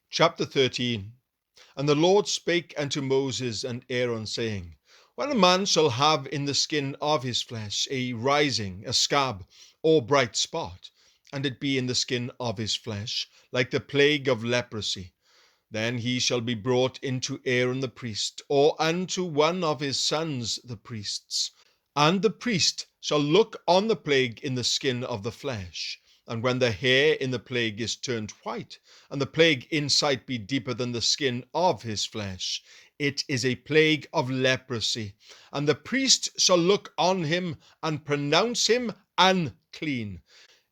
Chapter 13. And the Lord spake unto Moses and Aaron, saying, When a man shall have in the skin of his flesh a rising, a scab, or bright spot, and it be in the skin of his flesh, like the plague of leprosy, then he shall be brought into Aaron the priest, or unto one of his sons the priests. And the priest shall look on the plague in the skin of the flesh. And when the hair in the plague is turned white, and the plague in sight be deeper than the skin of his flesh, it is a plague of leprosy. And the priest shall look on him and pronounce him unclean.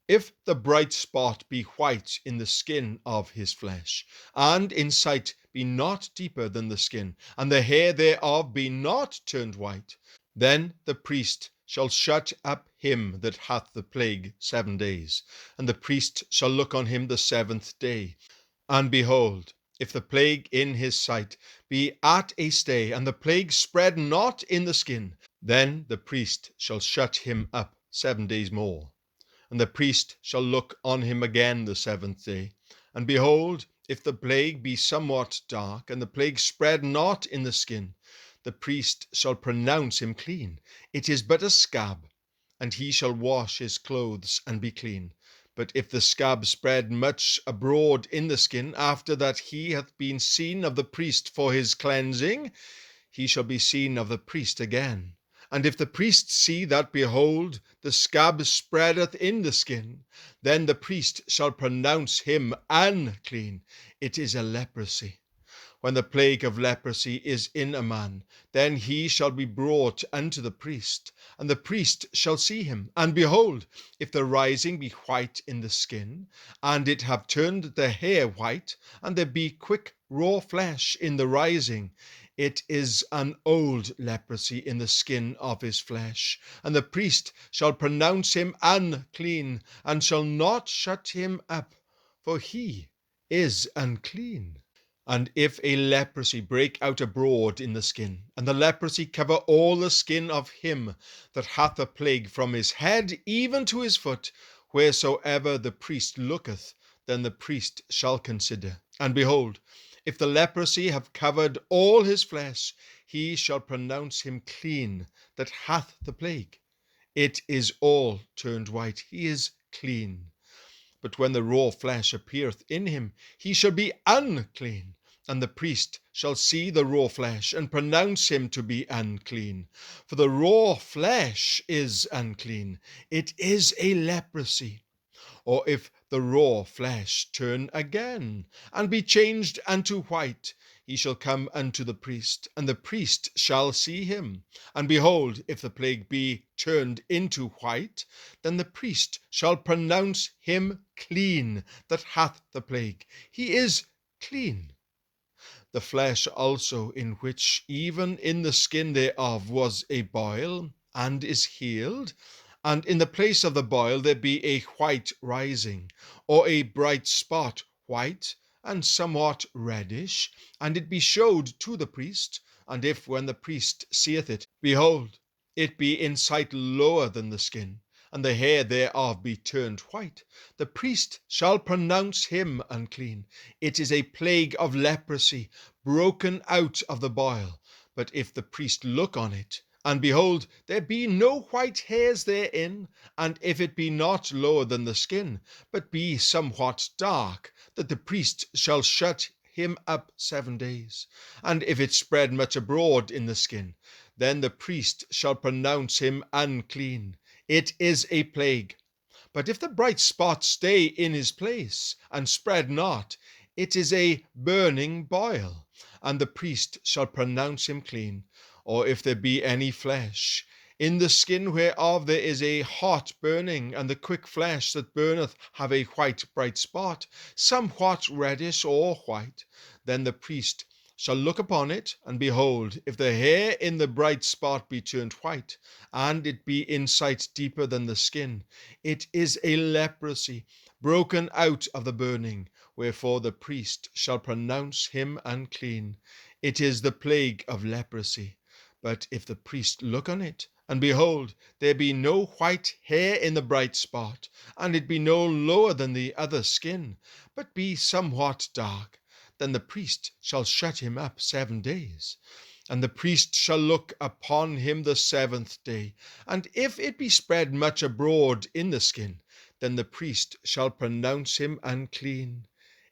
If the bright spot be white in the skin of his flesh, and in sight be not deeper than the skin, and the hair thereof be not turned white, then the priest shall shut up him that hath the plague 7 days, and the priest shall look on him the 7th day. And behold, if the plague in his sight be at a stay, and the plague spread not in the skin, then the priest shall shut him up 7 days more. And the priest shall look on him again the 7th day. And behold, if the plague be somewhat dark, and the plague spread not in the skin, the priest shall pronounce him clean. It is but a scab, and he shall wash his clothes and be clean. But if the scab spread much abroad in the skin, after that he hath been seen of the priest for his cleansing, he shall be seen of the priest again. And if the priest see that, behold, the scab spreadeth in the skin, then the priest shall pronounce him unclean. It is a leprosy. When the plague of leprosy is in a man, then he shall be brought unto the priest, and the priest shall see him. And behold, if the rising be white in the skin, and it have turned the hair white, and there be quick raw flesh in the rising, it is an old leprosy in the skin of his flesh, and the priest shall pronounce him unclean, and shall not shut him up, for he is unclean. And if a leprosy break out abroad in the skin, and the leprosy cover all the skin of him that hath the plague from his head even to his foot, wheresoever the priest looketh, then the priest shall consider. And behold, if the leprosy have covered all his flesh, he shall pronounce him clean that hath the plague. It is all turned white, he is clean. But when the raw flesh appeareth in him, he shall be unclean. And the priest shall see the raw flesh, and pronounce him to be unclean. For the raw flesh is unclean, it is a leprosy. Or if the raw flesh turn again, and be changed unto white, he shall come unto the priest, and the priest shall see him. And behold, if the plague be turned into white, then the priest shall pronounce him clean that hath the plague. He is clean. The flesh also, in which even in the skin thereof was a boil, and is healed, and in the place of the boil there be a white rising, or a bright spot, white and somewhat reddish, and it be showed to the priest, and if when the priest seeth it, behold, it be in sight lower than the skin, and the hair thereof be turned white, the priest shall pronounce him unclean. It is a plague of leprosy, broken out of the boil. But if the priest look on it, and behold, there be no white hairs therein, and if it be not lower than the skin, but be somewhat dark, that the priest shall shut him up 7 days. And if it spread much abroad in the skin, then the priest shall pronounce him unclean. It is a plague. But if the bright spot stay in his place, and spread not, it is a burning boil, and the priest shall pronounce him clean. Or if there be any flesh in the skin whereof there is a hot burning, and the quick flesh that burneth have a white bright spot, somewhat reddish or white, then the priest shall look upon it, and behold, if the hair in the bright spot be turned white, and it be in sight deeper than the skin, it is a leprosy, broken out of the burning, wherefore the priest shall pronounce him unclean. It is the plague of leprosy. But if the priest look on it, and behold, there be no white hair in the bright spot, and it be no lower than the other skin, but be somewhat dark, then the priest shall shut him up 7 days. And the priest shall look upon him the 7th day, and if it be spread much abroad in the skin, then the priest shall pronounce him unclean.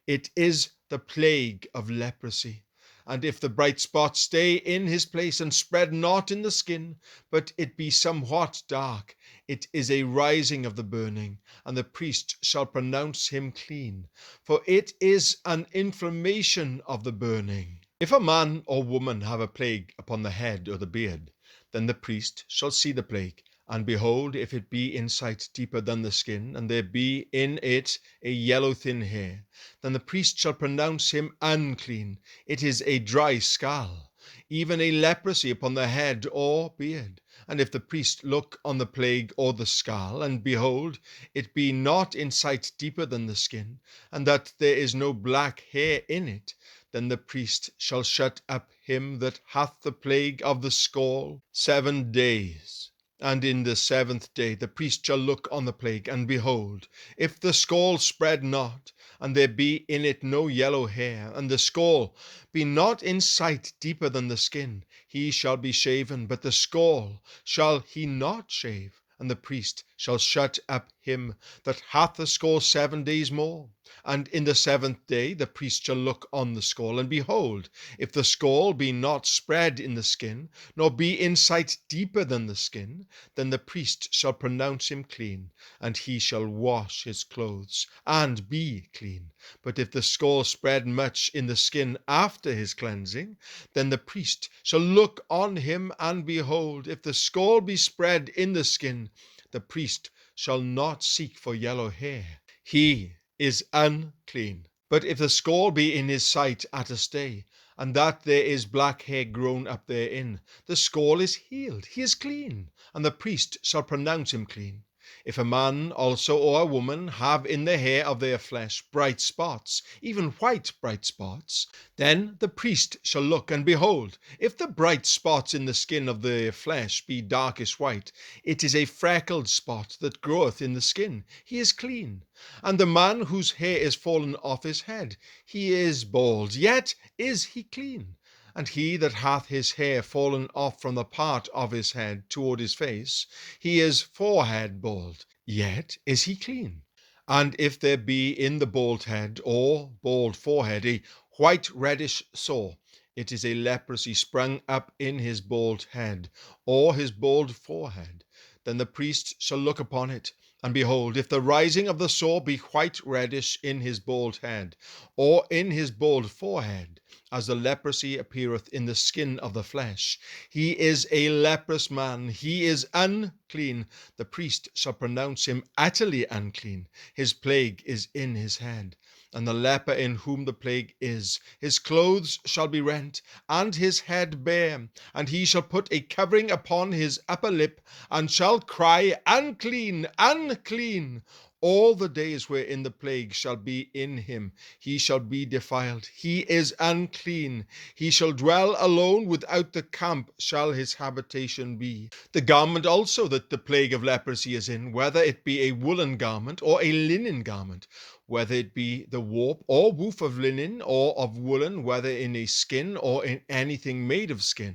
It is the plague of leprosy. And if the bright spot stay in his place, and spread not in the skin, but it be somewhat dark, it is a rising of the burning, and the priest shall pronounce him clean, for it is an inflammation of the burning. If a man or woman have a plague upon the head or the beard, then the priest shall see the plague, and behold, if it be in sight deeper than the skin, and there be in it a yellow thin hair, then the priest shall pronounce him unclean. It is a dry scall, even a leprosy upon the head or beard. And if the priest look on the plague or the scall, and behold, it be not in sight deeper than the skin, and that there is no black hair in it, then the priest shall shut up him that hath the plague of the scall 7 days. And in the 7th day the priest shall look on the plague, and behold, if the scall spread not, and there be in it no yellow hair, and the scall be not in sight deeper than the skin, he shall be shaven, but the scall shall he not shave. And the priest shall shut up him that hath the scall 7 days more. And in the 7th day the priest shall look on the scall, and behold, if the scall be not spread in the skin, nor be in sight deeper than the skin, then the priest shall pronounce him clean, and he shall wash his clothes, and be clean. But if the scall spread much in the skin after his cleansing, then the priest shall look on him, and behold, if the scall be spread in the skin, the priest shall not seek for yellow hair. He is unclean. But if the scall be in his sight at a stay, and that there is black hair grown up therein, the scall is healed, he is clean, and the priest shall pronounce him clean. If a man also or a woman have in the hair of their flesh bright spots, even white bright spots, then the priest shall look, and behold, if the bright spots in the skin of their flesh be darkish white, it is a freckled spot that groweth in the skin, he is clean. And the man whose hair is fallen off his head, he is bald, yet is he clean. And he that hath his hair fallen off from the part of his head toward his face, he is forehead bald, yet is he clean. And if there be in the bald head or bald forehead a white reddish sore, it is a leprosy sprung up in his bald head or his bald forehead. Then the priest shall look upon it, and behold, if the rising of the sore be white reddish in his bald head, or in his bald forehead, as the leprosy appeareth in the skin of the flesh, he is a leprous man, he is unclean. The priest shall pronounce him utterly unclean. His plague is in his head. And the leper in whom the plague is, his clothes shall be rent, and his head bare, and he shall put a covering upon his upper lip, and shall cry, Unclean, unclean. All the days wherein the plague shall be in him, he shall be defiled. He is unclean. He shall dwell alone, without the camp shall his habitation be. The garment also that the plague of leprosy is in, whether it be a woolen garment or a linen garment, whether it be the warp or woof of linen or of woolen, whether in a skin or in anything made of skin.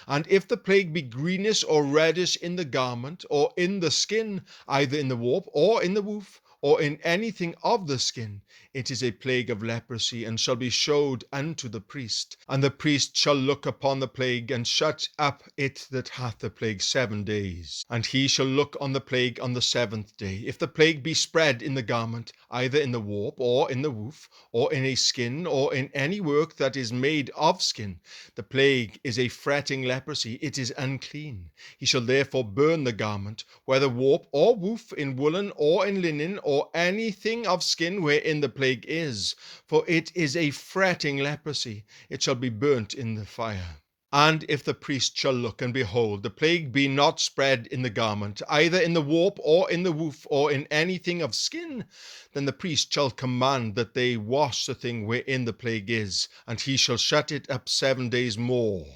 And if the plague be greenish or reddish in the garment or in the skin, either in the warp or in the woof, or in anything of the skin, it is a plague of leprosy, and shall be showed unto the priest. And the priest shall look upon the plague, and shut up it that hath the plague 7 days. And he shall look on the plague on the 7th day. If the plague be spread in the garment, either in the warp, or in the woof, or in a skin, or in any work that is made of skin, the plague is a fretting leprosy, it is unclean. He shall therefore burn the garment, whether warp or woof, in woolen or in linen, or anything of skin wherein the plague is, for it is a fretting leprosy, it shall be burnt in the fire. And if the priest shall look, and behold, the plague be not spread in the garment, either in the warp or in the woof, or in anything of skin, then the priest shall command that they wash the thing wherein the plague is, and he shall shut it up 7 days more.